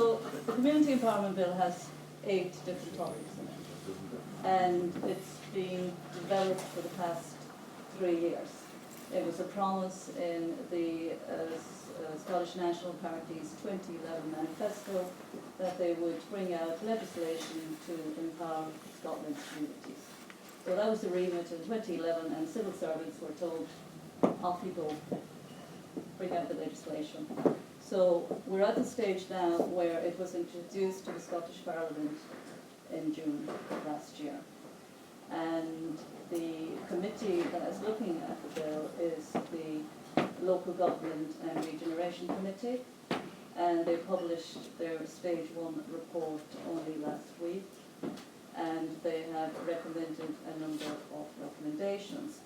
So the Community Empowerment Bill has 8 different topics in it, and it's been developed for the past 3 years. It was a promise in the Scottish National Party's 2011 manifesto that they would bring out legislation to empower Scotland's communities. So that was the remit in 2011, and civil servants were told, off you go, bring out the legislation. So we're at the stage now where it was introduced to the Scottish Parliament in June last year. And the committee that is looking at the bill is the Local Government and Regeneration Committee, and they published their Stage 1 report only last week, and they have recommended a number of recommendations.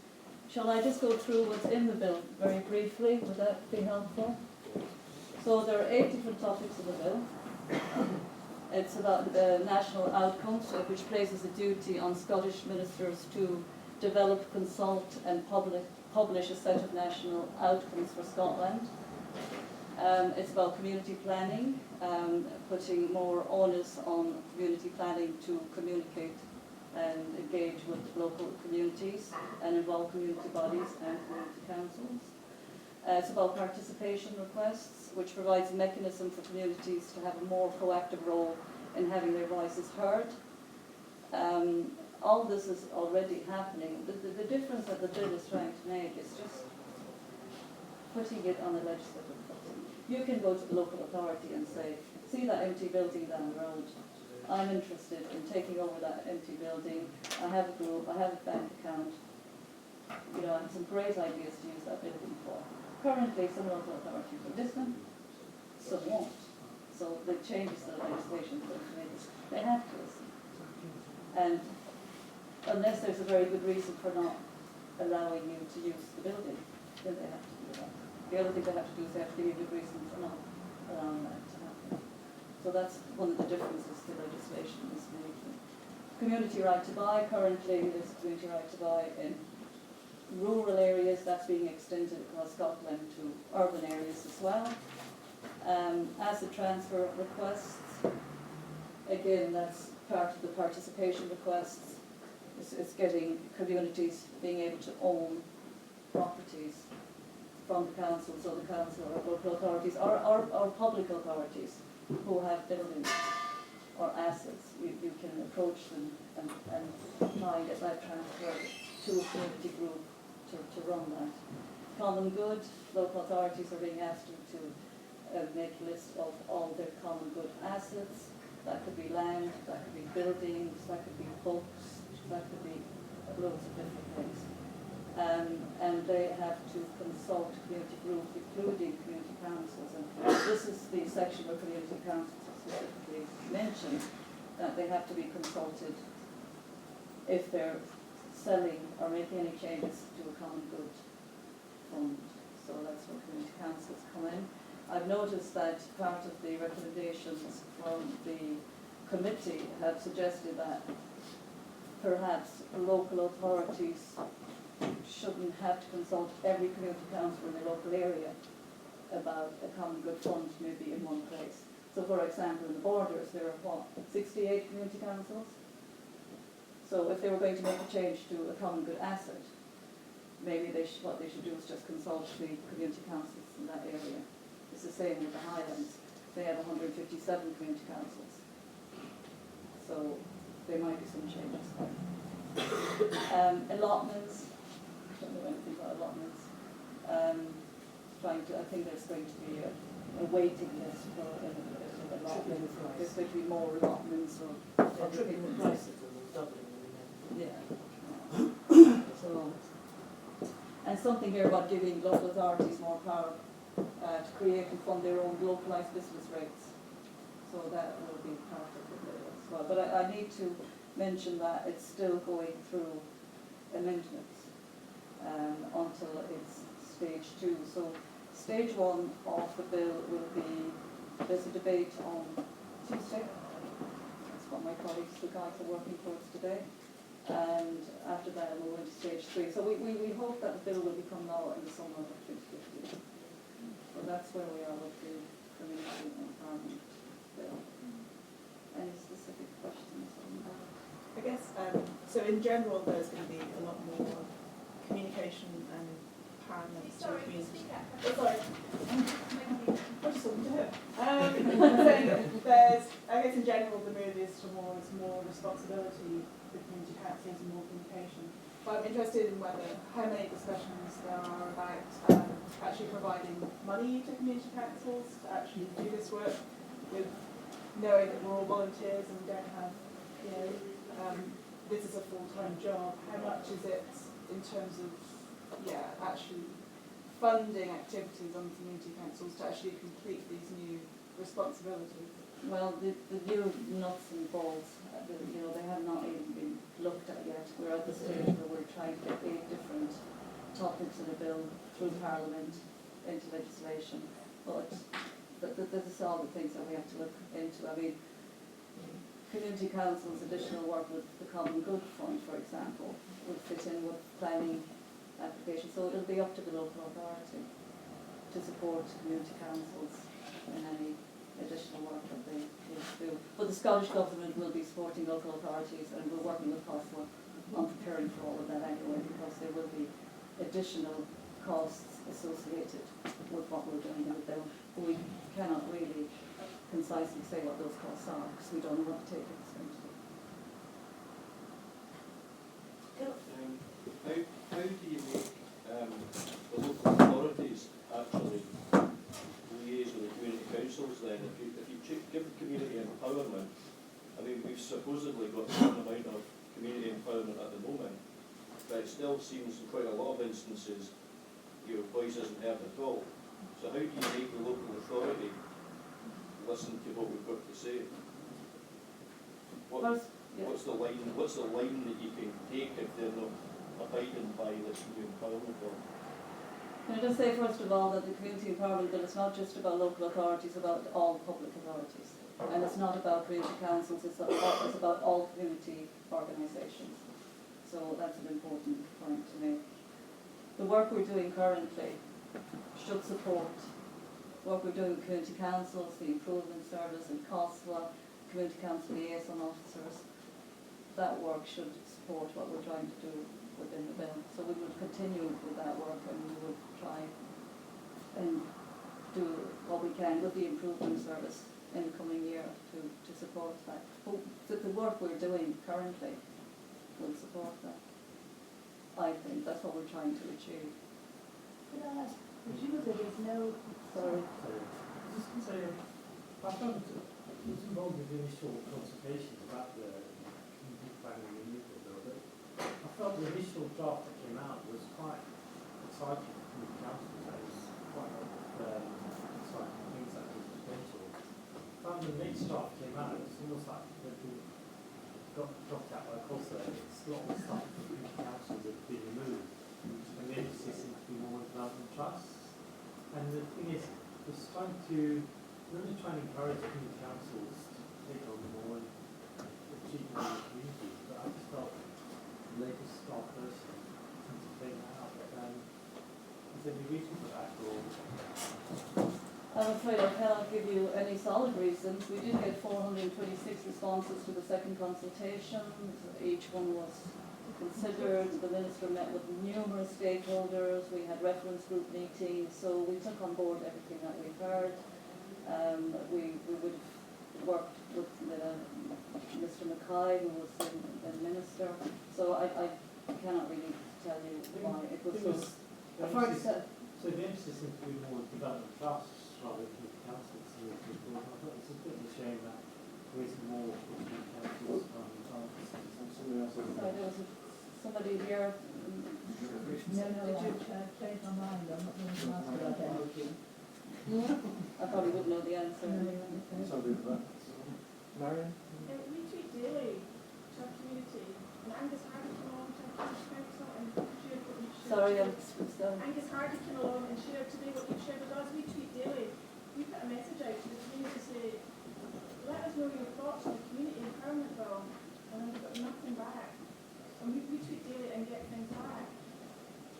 Shall I just go through what's in the bill very briefly? Would that be helpful? So there are 8 different topics in the bill. It's about the national outcomes, which places a duty on Scottish ministers to develop, consult and publish a set of national outcomes for Scotland. It's about community planning, putting more onus on community planning to communicate and engage with local communities and involve community bodies and community councils. It's about participation requests, which provides a mechanism for communities to have a more proactive role in having their voices heard. All this is already happening. The difference that the bill is trying to make is just putting it on a legislative footing. You can go to the local authority and say, see that empty building down the road, I'm interested in taking over that empty building, I have a group, I have a bank account, I have some great ideas to use that building for. Currently, some local authorities will listen, some won't. So the changes to the legislation they have to listen. And unless there's a very good reason for not allowing you to use the building, then they have to do that. The other thing they have to do is they have to give you a good reason for not allowing that to happen. So that's one of the differences the legislation is making. Community right to buy, currently there's community right to buy in rural areas. That's being extended across Scotland to urban areas as well. Asset transfer requests, again, that's part of the participation requests. It's getting communities being able to own properties from the council, so the council or local authorities or public authorities who have buildings or assets. You can approach them and try and get that transferred to a community group to run that. Common good, local authorities are being asked to make a list of all their common good assets. That could be land, that could be buildings, that could be books, that could be loads of different things. And they have to consult community groups, including community councils. And this is the section where community councils are specifically mentioned, that they have to be consulted if they're selling or making any changes to a common good fund. So that's where community councils come in. I've noticed that part of the recommendations from the committee have suggested that perhaps local authorities shouldn't have to consult every community council in the local area about a common good fund maybe in one place. So for example, in the Borders there are 68 community councils? So if they were going to make a change to a common good asset, maybe what they should do is just consult the community councils in that area. It's the same with the Highlands. They have 157 community councils. So there might be some changes there. Allotments. I don't know anything about allotments. I think there's going to be a waiting list for allotments. There's going to be more allotments or triple prices. Yeah. So, and something here about giving local authorities more power to create and fund their own localised business rates. So that will be part of the bill as well. But I need to mention that it's still going through amendments until it's stage 2. So stage 1 of the bill will be, there's a debate on Tuesday. That's what my colleagues, the guys, are working towards today. And after that we'll go into stage 3. So we hope that the bill will become law in the summer of 2015. So that's where we are with the community empowerment bill. So in general, there's going to be a lot more communication and empowerment to the community. Oh, sorry. I just talking to her. So there's, I guess in general, the move is towards more responsibility for community councils and more communication. But I'm interested in how many discussions there are about actually providing money to community councils to actually do this work, with knowing that we're all volunteers and we don't have, this is a full-time job. How much is it in terms of, actually funding activities on community councils to actually complete these new responsibilities? Well, the new nuts and bolts, they have not even been looked at yet. We're at the stage where we're trying to get 8 different topics in a bill through Parliament into legislation. But this is all the things that we have to look into. I mean, community councils' additional work with the Common Good Fund, for example, would fit in with planning applications. So it'll be up to the local authority to support community councils in any additional work that they do. But the Scottish Government will be supporting local authorities, and we're working with COSLA on preparing for all of that anyway, because there will be additional costs associated with what we're doing in the bill. But we cannot really concisely say what those costs are, because we don't know what to take it's going to do. How do you make the local authorities actually liaise with the community councils then? If you give the community empowerment, I mean, we've supposedly got some amount of community empowerment at the moment, but it still seems in quite a lot of instances your voice isn't heard at all. So how do you make the local authority listen to what we've got to say? What's the line that you can take if they're not abiding by the community empowerment bill? Can I just say first of all that the community empowerment bill is not just about local authorities, it's about all public authorities. And it's not about community councils, it's about all community organisations. So that's an important point to make. The work we're doing currently should support what we're doing with community councils, the improvement service and COSLA, community council liaison officers. That work should support what we're trying to do within the bill. So we would continue with that work, and we would try and do what we can with the improvement service in the coming year to support that. But the work we're doing currently will support that. I think that's what we're trying to achieve. Could I ask, presumably there's no... Sorry. Just to say, I found it was involved with the initial consultations about the community planning renewal bill, but I felt the initial draft that came out was quite exciting for community councils. There was quite exciting things that was potential. I found the next draft came out, it was almost like it got dropped out by COSLA. It's a lot of stuff from community councils that have been removed, and the emphasis seems to be more on development trusts. And the thing is, we're trying to encourage community councils to take on more and achieve more in the communities, but I just felt the latest star person seems to take that out. Is there any reason for that? Or? I'm afraid I cannot give you any solid reasons. We did get 426 responses to the second consultation. Each one was considered. The Minister met with numerous stakeholders. We had reference group meetings, so we took on board everything that we heard. We would have worked with Mr. Mackay, who was the Minister. So I cannot really tell you why. It was so the emphasis seems to be more development trusts rather than councils. I thought it's a bit of a shame that there isn't more community councils. Sorry, there was somebody here. No, I've changed my mind. I'm not going to ask about energy. I probably wouldn't know the answer. Marion? We treat daily to our community, and Angus Hardy came along to our council and shared what you've shared. Sorry, Angus Hardy came along and shared today what you've shared with us. We tweet daily. We put a message out to the community to say, let us know your thoughts on the community empowerment bill, and then we've got nothing back. And we tweet daily and get things back.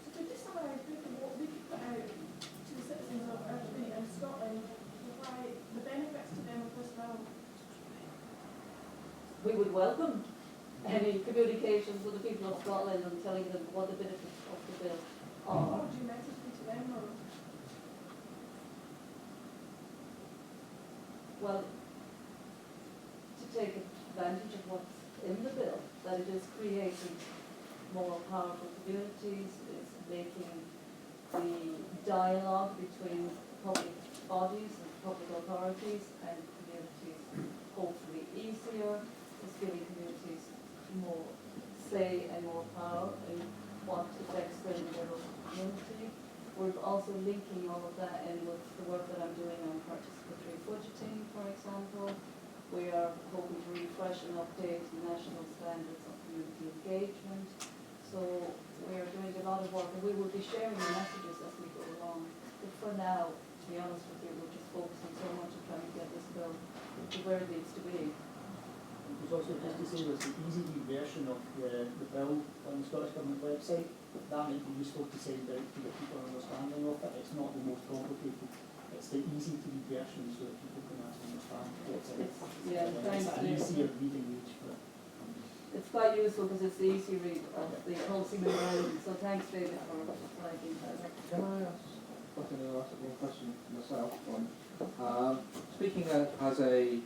So to just summarise briefly what we could put out to the citizens of our community in Scotland, why the benefits to them of this bill. we would welcome any communications with the people of Scotland and telling them what the benefits of the bill are. Or do you message me to them, or? Well, to take advantage of what's in the bill, that it is creating more powerful communities, it's making the dialogue between public bodies and public authorities and communities hopefully easier, it's giving communities more say and more power in what affects them in their local community. We're also linking all of that in with the work that I'm doing on participatory budgeting, for example. We are hoping to refresh and update the national standards of community engagement. So we are doing a lot of work, and we will be sharing the messages as we go along. But for now, to be honest with you, we're just focusing so much on trying to get this bill to where it needs to be. It was also just to say there's the easy read version of the bill on the Scottish Government website. That might be useful to send out to get people understanding of it. It's not the most complicated. It's the easy to read version so that people can actually understand what's in it. It's an easier reading age for it. It's quite useful because it's the easy read of the policy memorandum. So thanks, David, for flagging that. Can I ask one question myself? Speaking as a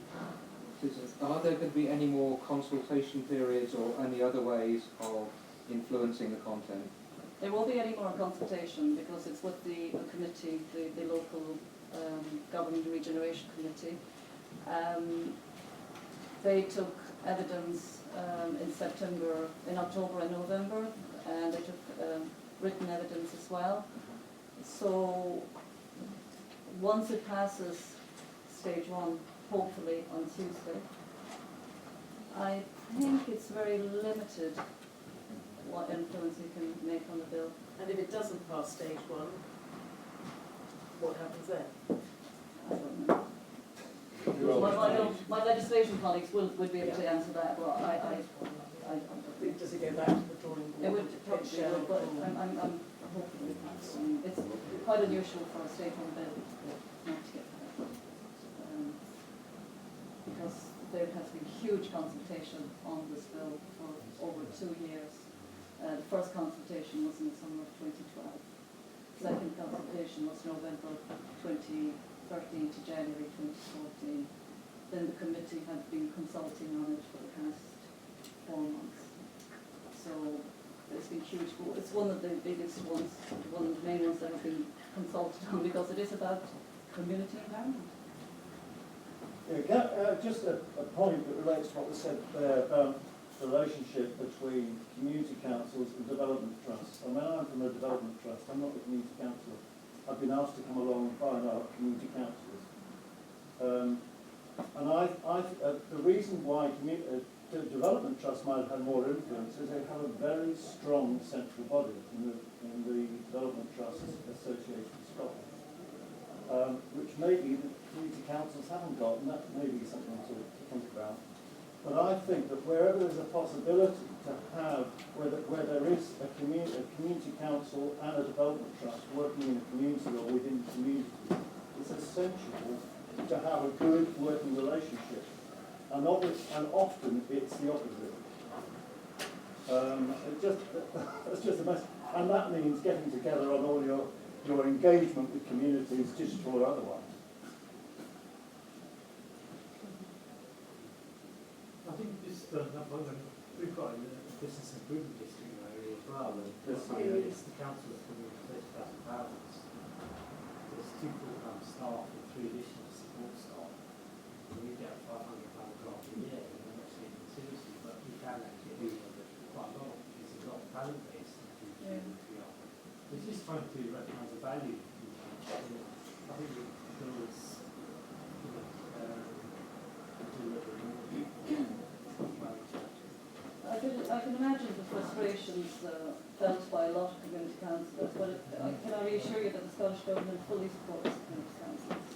citizen, are there going to be any more consultation periods or any other ways of influencing the content? There won't be any more consultation because it's with the committee, the local government regeneration committee. They took evidence in October and November, and they took written evidence as well. So once it passes stage 1, hopefully on Tuesday, I think it's very limited what influence you can make on the bill. And if it doesn't pass stage 1, what happens then? I don't know. My legislation colleagues will be able to answer that, but I don't think. Does it go back to the drawing board? It would probably, but I'm hoping it's quite unusual for a state one bill not to get that. Because there has been huge consultation on this bill for over 2 years. The first consultation was in the summer of 2012. Second consultation was November 2013 to January 2014. Then the committee had been consulting on it for the past 4 months. So it's been huge. It's one of the biggest ones, one of the main ones that have been consulted on because it is about community environment. Yeah, just a point that relates to what was said there about the relationship between community councils and development trusts. I mean, I'm from a development trust, I'm not a community councillor. I've been asked to come along and find out community councillors. The reason why the development trust might have had more influence is they have a very strong central body in the Development Trust Association of Scotland, which maybe the community councils haven't got, and that may be something to think about. But I think that wherever there's a possibility to have, where there is a community council and a development trust working in a community or within the community, it's essential to have a good working relationship. And often it's the opposite. It's just a mess. And that means getting together on all your engagement with communities, digital or otherwise. I think this we've got in the business improvement district area as well, and it's the council that's going to be £30,000. There's 2 full-time staff and 3 additional support staff. So we get a £500 grant a year, and we're not taking it seriously, but we can actually do quite a lot. It's a lot of talent base. It's just trying to recognise the value. I think the bill is do a little bit more. I can imagine the frustrations felt by a lot of community councillors, but can I reassure you that the Scottish Government fully supports community councillors.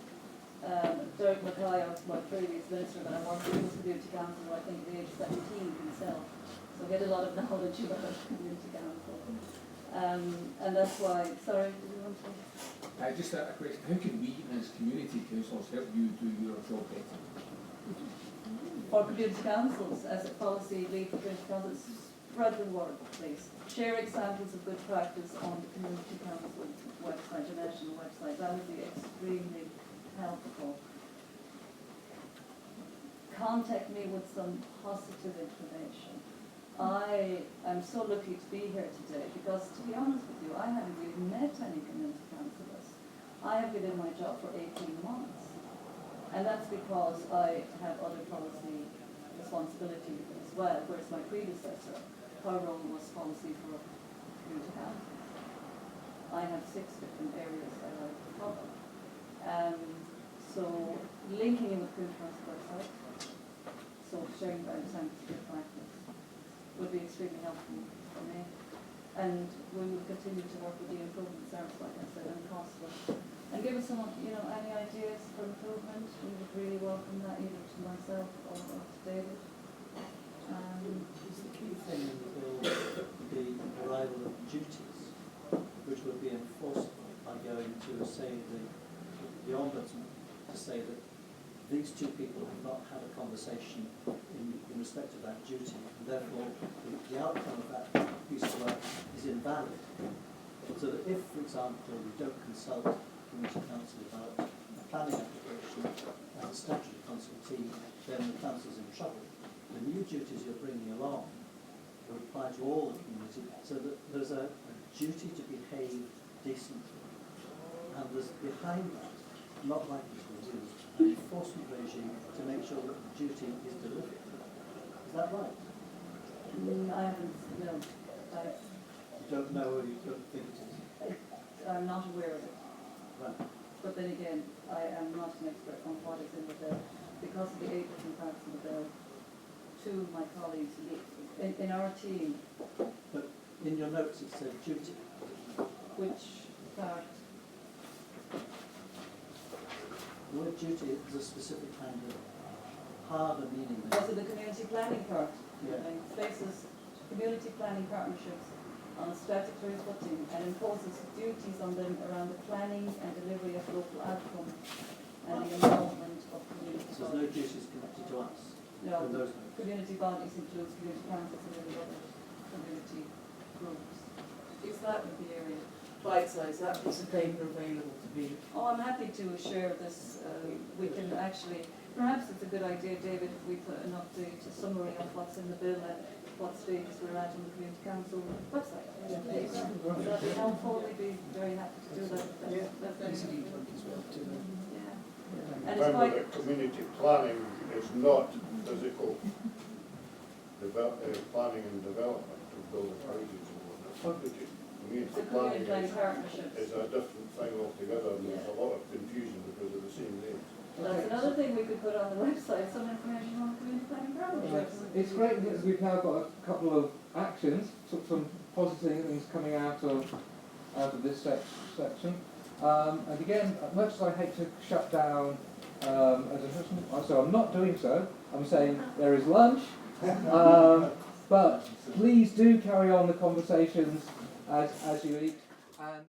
Derek Mackay, my previous minister that I worked with, was community councillor, I think, at the age of 17 himself. So I get a lot of knowledge about community council. And that's why, sorry, did you want to? Just a question, how can we as community councillors help you do your job better? for community councils as a policy lead for community councils. Spread the word, please. Share examples of good practice on the community council website, the national website. That would be extremely helpful. Contact me with some positive information. I am so lucky to be here today because, to be honest with you, I haven't even met any community councillors. I have been in my job for 18 months. And that's because I have other policy responsibility as well, whereas my predecessor, her role was policy for community council. I have 6 different areas that I cover. So linking in with community council website, so sharing about examples of good practice would be extremely helpful for me. And we will continue to work with the improvement service, like I said, and possible. And give us some, any ideas for improvement. We would really welcome that, either to myself or to David. Is the key thing in the bill the arrival of duties, which would be enforceable by going to, say, the ombudsman to say that these 2 people have not had a conversation in respect of that duty, and therefore the outcome of that piece of work is invalid. So that if, for example, we don't consult community council about a planning application as a statutory consultee, then the council's in trouble. The new duties you're bringing along will apply to all the community, so that there's a duty to behave decently. And there's behind that, not likely to be used, an enforcement regime to make sure that the duty is delivered. Is that right? I haven't, no. You don't know or you don't think it is? I'm not aware of it. Right. But then again, I am not an expert on what is in the bill. Because of the 8 different parts of the bill, 2 of my colleagues in our team. But in your notes it said duty. Which part? The word duty is a specific kind of harder meaning. Was it the community planning part? Yeah. And places community planning partnerships on a statutory footing and imposes duties on them around the planning and delivery of local outcomes and the involvement of community So there's no bodies. duties connected to us? No, From those notes? community bodies includes community councils and any other community groups. Is that the area? Bite size, that piece of paper available to be. Oh, I'm happy to share this. We can actually, perhaps it's a good idea, David, if we put an update, a summary of what's in the bill and what stages we're at on the Community Council website. Would that be helpful? We'd be very happy to do that. That's Yeah. And it's Remember quite, that community planning is not physical planning and development of building houses or whatnot. it's Community a community planning planning partnerships. is a different thing altogether, and there's a lot of confusion because of the same names. That's another thing we could put on the website, some information on community planning partnerships. It's great because we've now got a couple of actions, some positive things coming out of this section. And again, much as I hate to shut down as a person, so I'm not doing so. I'm saying there is lunch, but please do carry on the conversations as you eat. And